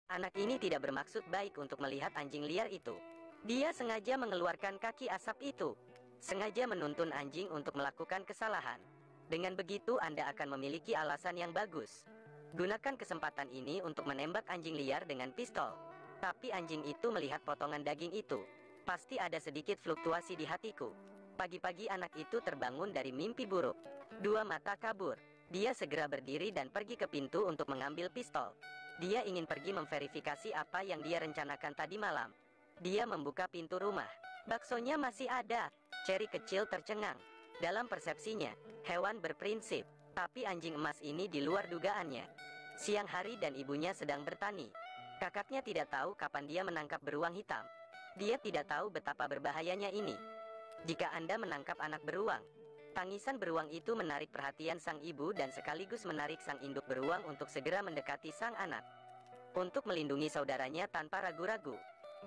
Anak ini tidak bermaksud baik untuk melihat anjing liar itu. Dia sengaja mengeluarkan kaki asap itu, sengaja menuntun anjing untuk melakukan kesalahan. Dengan begitu Anda akan memiliki alasan yang bagus. Gunakan kesempatan ini untuk menembak anjing liar dengan pistol. Tapi anjing itu melihat potongan daging itu. Pasti ada sedikit fluktuasi di hatiku. Pagi-pagi anak itu terbangun dari mimpi buruk. Dua mata kabur. Dia segera berdiri dan pergi ke pintu untuk mengambil pistol. Dia ingin pergi memverifikasi apa yang dia rencanakan tadi malam. Dia membuka pintu rumah. Baksonya masih ada. Cherry kecil tercengang. Dalam persepsinya, hewan berprinsip. Tapi anjing emas ini di luar dugaannya. Siang hari dan ibunya sedang bertani. Kakaknya tidak tahu kapan dia menangkap beruang hitam. Dia tidak tahu betapa berbahayanya ini. Jika Anda menangkap anak beruang, tangisan beruang itu menarik perhatian sang ibu dan sekaligus menarik sang induk beruang untuk segera mendekati sang anak. Untuk melindungi saudaranya tanpa ragu-ragu,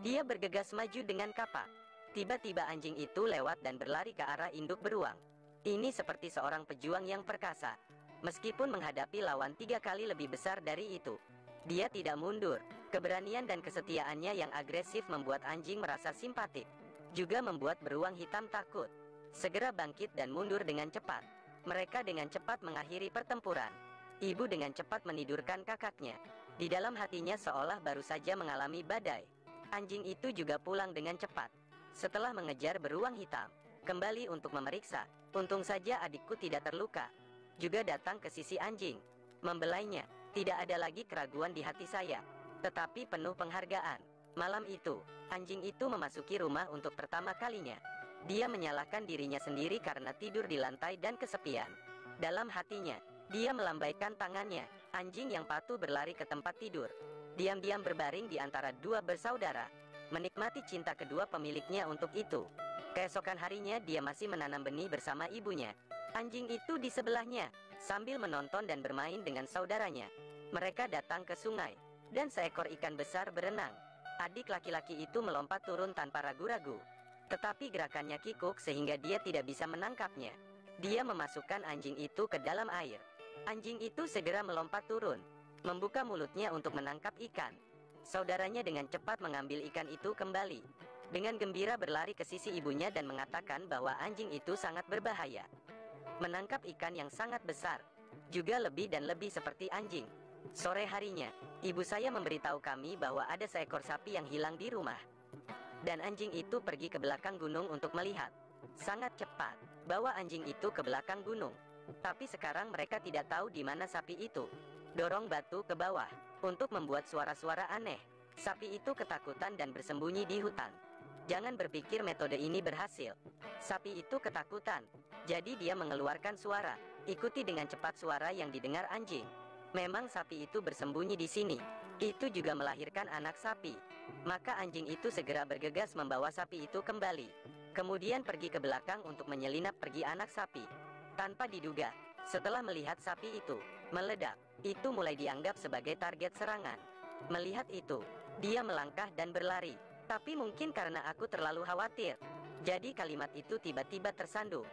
dia bergegas maju dengan kapak. Tiba-tiba anjing itu lewat dan berlari ke arah induk beruang. Ini seperti seorang pejuang yang perkasa. Meskipun menghadapi lawan 3 kali lebih besar dari itu, dia tidak mundur. Keberanian dan kesetiaannya yang agresif membuat anjing merasa simpatik, juga membuat beruang hitam takut. Segera bangkit dan mundur dengan cepat. Mereka dengan cepat mengakhiri pertempuran. Ibu dengan cepat menidurkan kakaknya. Di dalam hatinya seolah baru saja mengalami badai. Anjing itu juga pulang dengan cepat. Setelah mengejar beruang hitam, kembali untuk memeriksa. Untung saja adikku tidak terluka. Juga datang ke sisi anjing, membelainya. Tidak ada lagi keraguan di hati saya, tetapi penuh penghargaan. Malam itu, anjing itu memasuki rumah untuk pertama kalinya. Dia menyalahkan dirinya sendiri karena tidur di lantai dan kesepian. Dalam hatinya, dia melambaikan tangannya. Anjing yang patuh berlari ke tempat tidur, diam-diam berbaring di antara dua bersaudara, menikmati cinta kedua pemiliknya untuk itu. Keesokan harinya dia masih menanam benih bersama ibunya. Anjing itu di sebelahnya, sambil menonton dan bermain dengan saudaranya. Mereka datang ke sungai, dan seekor ikan besar berenang. Adik laki-laki itu melompat turun tanpa ragu-ragu. Tetapi gerakannya kikuk sehingga dia tidak bisa menangkapnya. Dia memasukkan anjing itu ke dalam air. Anjing itu segera melompat turun, membuka mulutnya untuk menangkap ikan. Saudaranya dengan cepat mengambil ikan itu kembali. Dengan gembira berlari ke sisi ibunya dan mengatakan bahwa anjing itu sangat berbahaya. Menangkap ikan yang sangat besar, juga lebih dan lebih seperti anjing. Sore harinya, ibu saya memberitahu kami bahwa ada seekor sapi yang hilang di rumah. Dan anjing itu pergi ke belakang gunung untuk melihat. Sangat cepat, bawa anjing itu ke belakang gunung. Tapi sekarang mereka tidak tahu di mana sapi itu. Dorong batu ke bawah, untuk membuat suara-suara aneh. Sapi itu ketakutan dan bersembunyi di hutan. Jangan berpikir metode ini berhasil. Sapi itu ketakutan, jadi dia mengeluarkan suara. Ikuti dengan cepat suara yang didengar anjing. Memang sapi itu bersembunyi di sini. Itu juga melahirkan anak sapi. Maka anjing itu segera bergegas membawa sapi itu kembali. Kemudian pergi ke belakang untuk menyelinap pergi anak sapi. Tanpa diduga, setelah melihat sapi itu meledak, itu mulai dianggap sebagai target serangan. Melihat itu, dia melangkah dan berlari. Tapi mungkin karena aku terlalu khawatir, jadi kalimat itu tiba-tiba tersandung.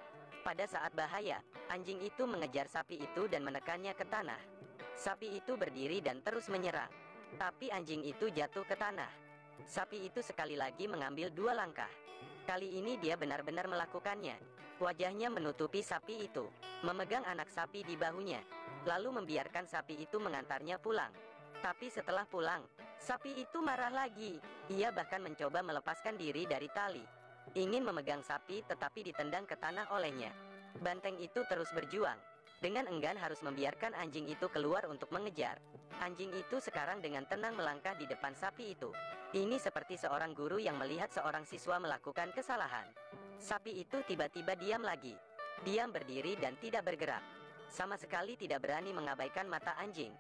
Pada saat bahaya, anjing itu mengejar sapi itu dan menekannya ke tanah. Sapi itu berdiri dan terus menyerang, tapi anjing itu jatuh ke tanah. Sapi itu sekali lagi mengambil 2 langkah. Kali ini dia benar-benar melakukannya. Wajahnya menutupi sapi itu, memegang anak sapi di bahunya, lalu membiarkan sapi itu mengantarnya pulang. Tapi setelah pulang, sapi itu marah lagi. Ia bahkan mencoba melepaskan diri dari tali, ingin memegang sapi tetapi ditendang ke tanah olehnya. Banteng itu terus berjuang, dengan enggan harus membiarkan anjing itu keluar untuk mengejar. Anjing itu sekarang dengan tenang melangkah di depan sapi itu. Ini seperti seorang guru yang melihat seorang siswa melakukan kesalahan. Sapi itu tiba-tiba diam lagi. Diam berdiri dan tidak bergerak. Sama sekali tidak berani mengabaikan mata anjing.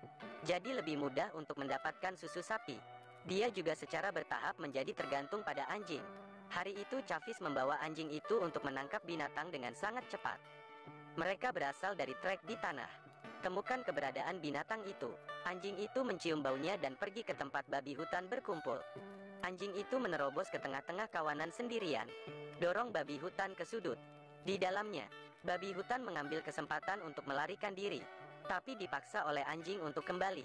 Jadi lebih mudah untuk mendapatkan susu sapi. Dia juga secara bertahap menjadi tergantung pada anjing. Hari itu Chavis membawa anjing itu untuk menangkap binatang dengan sangat cepat. Mereka berasal dari trek di tanah. Temukan keberadaan binatang itu. Anjing itu mencium baunya dan pergi ke tempat babi hutan berkumpul. Anjing itu menerobos ke tengah-tengah kawanan sendirian, dorong babi hutan ke sudut. Di dalamnya, babi hutan mengambil kesempatan untuk melarikan diri, tapi dipaksa oleh anjing untuk kembali.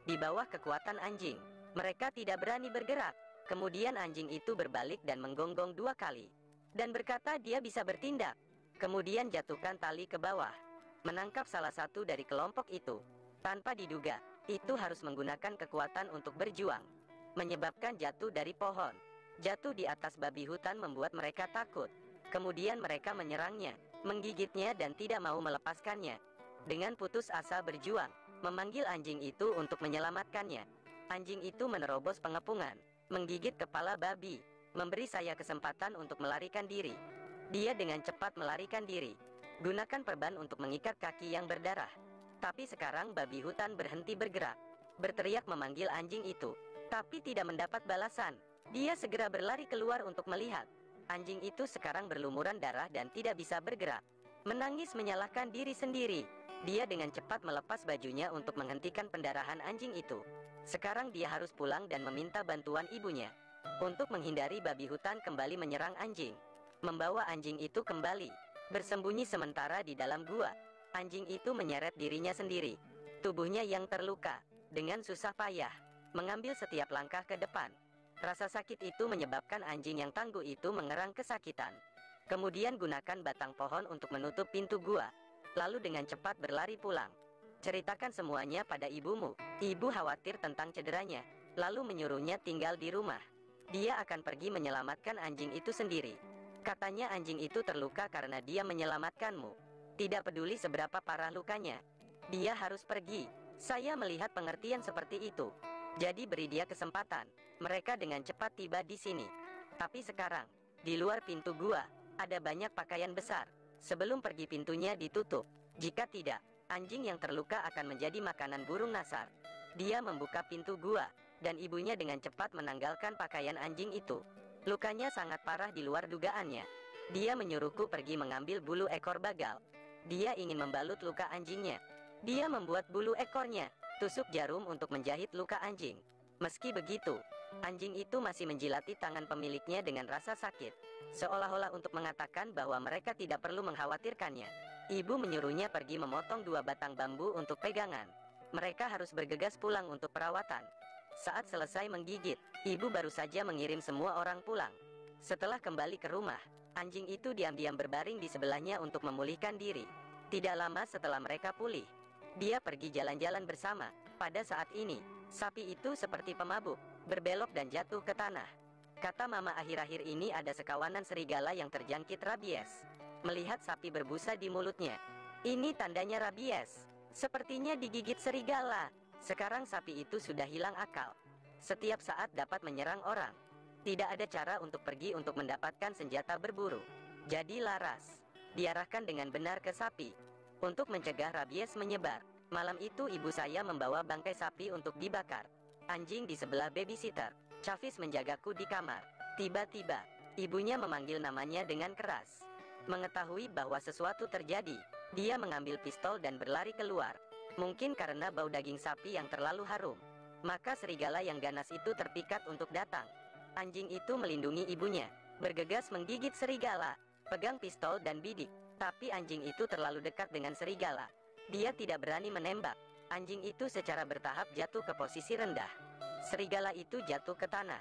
Di bawah kekuatan anjing, Mereka tidak berani bergerak. Kemudian anjing itu berbalik dan menggonggong 2 kali. Dan berkata dia bisa bertindak. Kemudian jatuhkan tali ke bawah. Menangkap salah satu dari kelompok itu. Tanpa diduga, itu harus menggunakan kekuatan untuk berjuang. Menyebabkan jatuh dari pohon. Jatuh di atas babi hutan membuat mereka takut. Kemudian mereka menyerangnya, menggigitnya dan tidak mau melepaskannya. Dengan putus asa berjuang, memanggil anjing itu untuk menyelamatkannya. Anjing itu menerobos pengepungan, menggigit kepala babi, memberi saya kesempatan untuk melarikan diri. Dia dengan cepat melarikan diri. Gunakan perban untuk mengikat kaki yang berdarah. Tapi sekarang babi hutan berhenti bergerak. Berteriak memanggil anjing itu, tapi tidak mendapat balasan. Dia segera berlari keluar untuk melihat. Anjing itu sekarang berlumuran darah dan tidak bisa bergerak. Menangis menyalahkan diri sendiri. Dia dengan cepat melepas bajunya untuk menghentikan pendarahan anjing itu. Sekarang dia harus pulang dan meminta bantuan ibunya. Untuk menghindari babi hutan kembali menyerang anjing. Membawa anjing itu kembali. Bersembunyi sementara di dalam gua. Anjing itu menyeret dirinya sendiri. Tubuhnya yang terluka. Dengan susah payah. Mengambil setiap langkah ke depan. Rasa sakit itu menyebabkan anjing yang tangguh itu mengerang kesakitan. Kemudian gunakan batang pohon untuk menutup pintu gua. Lalu dengan cepat berlari pulang. Ceritakan semuanya pada ibumu. Ibu khawatir tentang cederanya, lalu menyuruhnya tinggal di rumah. Dia akan pergi menyelamatkan anjing itu sendiri. Katanya anjing itu terluka karena dia menyelamatkanmu. Tidak peduli seberapa parah lukanya. Dia harus pergi. Saya melihat pengertian seperti itu. Jadi beri dia kesempatan. Mereka dengan cepat tiba di sini. Tapi sekarang, di luar pintu gua, ada banyak pakaian besar. Sebelum pergi pintunya ditutup. Jika tidak, anjing yang terluka akan menjadi makanan burung nasar. Dia membuka pintu gua, dan ibunya dengan cepat menanggalkan pakaian anjing itu. Lukanya sangat parah di luar dugaannya. Dia menyuruhku pergi mengambil bulu ekor bagal. Dia ingin membalut luka anjingnya. Dia membuat bulu ekornya, tusuk jarum untuk menjahit luka anjing. Meski begitu, anjing itu masih menjilati tangan pemiliknya dengan rasa sakit. Seolah-olah untuk mengatakan bahwa mereka tidak perlu mengkhawatirkannya. Ibu menyuruhnya pergi memotong 2 batang bambu untuk pegangan. Mereka harus bergegas pulang untuk perawatan. Saat selesai menggigit, ibu baru saja mengirim semua orang pulang. Setelah kembali ke rumah, anjing itu diam-diam berbaring di sebelahnya untuk memulihkan diri. Tidak lama setelah mereka pulih, dia pergi jalan-jalan bersama. Pada saat ini, sapi itu seperti pemabuk, berbelok dan jatuh ke tanah. Kata mama akhir-akhir ini ada sekawanan serigala yang terjangkit rabies. Melihat sapi berbusa di mulutnya, ini tandanya rabies. Sepertinya digigit serigala. Sekarang sapi itu sudah hilang akal. Setiap saat dapat menyerang orang. Tidak ada cara untuk pergi untuk mendapatkan senjata berburu. Jadi laras diarahkan dengan benar ke sapi. Untuk mencegah rabies menyebar, malam itu ibu saya membawa bangkai sapi untuk dibakar. Anjing di sebelah babysitter. Chavis menjagaku di kamar. Tiba-tiba, ibunya memanggil namanya dengan keras. Mengetahui bahwa sesuatu terjadi, dia mengambil pistol dan berlari keluar. Mungkin karena bau daging sapi yang terlalu harum, maka serigala yang ganas itu terpikat untuk datang. Anjing itu melindungi ibunya, bergegas menggigit serigala, pegang pistol dan bidik. Tapi anjing itu terlalu dekat dengan serigala. Dia tidak berani menembak. Anjing itu secara bertahap jatuh ke posisi rendah. Serigala itu jatuh ke tanah.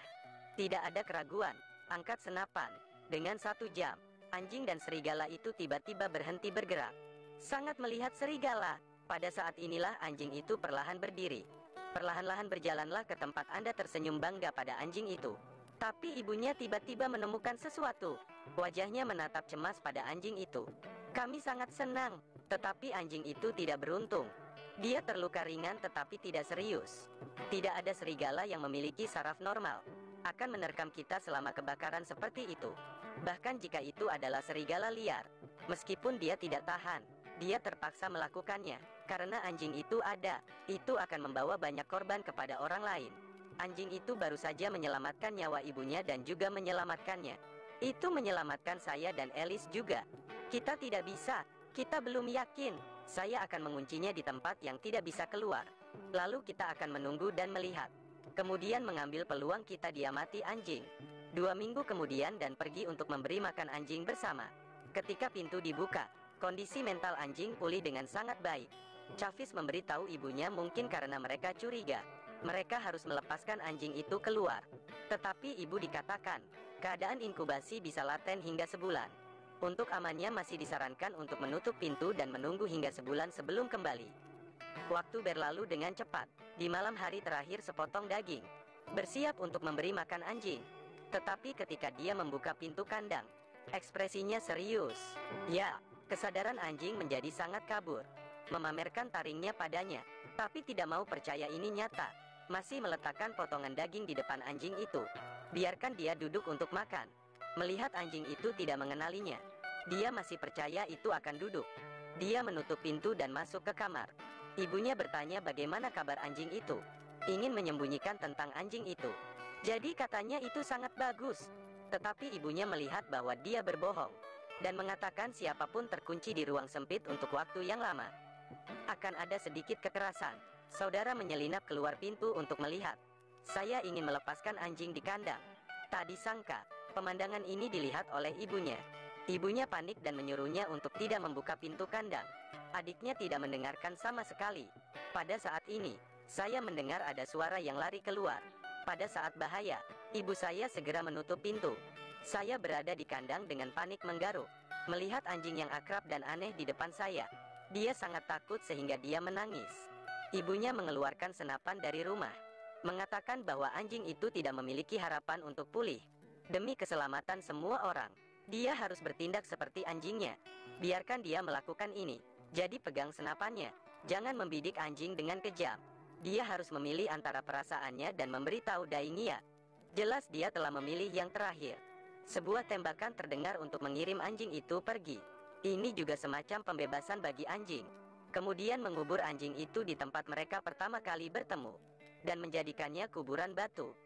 Tidak ada keraguan, angkat senapan. Dengan 1 jam, anjing dan serigala itu tiba-tiba berhenti bergerak. Sangat melihat serigala. Pada saat inilah anjing itu perlahan berdiri. Perlahan-lahan berjalanlah ke tempat Anda tersenyum bangga pada anjing itu. Tapi ibunya tiba-tiba menemukan sesuatu. Wajahnya menatap cemas pada anjing itu. Kami sangat senang, tetapi anjing itu tidak beruntung. Dia terluka ringan tetapi tidak serius. Tidak ada serigala yang memiliki saraf normal akan menerkam kita selama kebakaran seperti itu. Bahkan jika itu adalah serigala liar, meskipun dia tidak tahan, dia terpaksa melakukannya. Karena anjing itu ada, itu akan membawa banyak korban kepada orang lain. Anjing itu baru saja menyelamatkan nyawa ibunya dan juga menyelamatkannya. Itu menyelamatkan saya dan Alice juga. Kita tidak bisa, kita belum yakin. Saya akan menguncinya di tempat yang tidak bisa keluar. Lalu kita akan menunggu dan melihat. Kemudian mengambil peluang kita diamati anjing. 2 minggu kemudian dan pergi untuk memberi makan anjing bersama. Ketika pintu dibuka, kondisi mental anjing pulih dengan sangat baik. Chavis memberitahu ibunya mungkin karena mereka curiga. Mereka harus melepaskan anjing itu keluar. Tetapi ibu dikatakan, keadaan inkubasi bisa laten hingga sebulan. Untuk amannya masih disarankan untuk menutup pintu dan menunggu hingga sebulan sebelum kembali. Waktu berlalu dengan cepat. Di malam hari terakhir sepotong daging bersiap untuk memberi makan anjing. Tetapi ketika dia membuka pintu kandang, ekspresinya serius. Ya, kesadaran anjing menjadi sangat kabur. Memamerkan taringnya padanya, tapi tidak mau percaya ini nyata. Masih meletakkan potongan daging di depan anjing itu. Biarkan dia duduk untuk makan. Melihat anjing itu tidak mengenalinya, dia masih percaya itu akan duduk. Dia menutup pintu dan masuk ke kamar. Ibunya bertanya bagaimana kabar anjing itu. Ingin menyembunyikan tentang anjing itu. Jadi katanya itu sangat bagus. Tetapi ibunya melihat bahwa dia berbohong dan mengatakan siapapun terkunci di ruang sempit untuk waktu yang lama akan ada sedikit kekerasan. Saudara menyelinap keluar pintu untuk melihat. Saya ingin melepaskan anjing di kandang. Tak disangka, pemandangan ini dilihat oleh ibunya. Ibunya panik dan menyuruhnya untuk tidak membuka pintu kandang. Adiknya tidak mendengarkan sama sekali. Pada saat ini, saya mendengar ada suara yang lari keluar. Pada saat bahaya, ibu saya segera menutup pintu. Saya berada di kandang dengan panik menggaruk, melihat anjing yang akrab dan aneh di depan saya. Dia sangat takut sehingga dia menangis. Ibunya mengeluarkan senapan dari rumah, mengatakan bahwa anjing itu tidak memiliki harapan untuk pulih. Demi keselamatan semua orang, dia harus bertindak seperti anjingnya. Biarkan dia melakukan ini. Jadi pegang senapannya. Jangan membidik anjing dengan kejam. Dia harus memilih antara perasaannya dan memberitahu Daingia. Jelas dia telah memilih yang terakhir. Sebuah tembakan terdengar untuk mengirim anjing itu pergi. Ini juga semacam pembebasan bagi anjing. Kemudian mengubur anjing itu di tempat mereka pertama kali bertemu dan menjadikannya kuburan batu.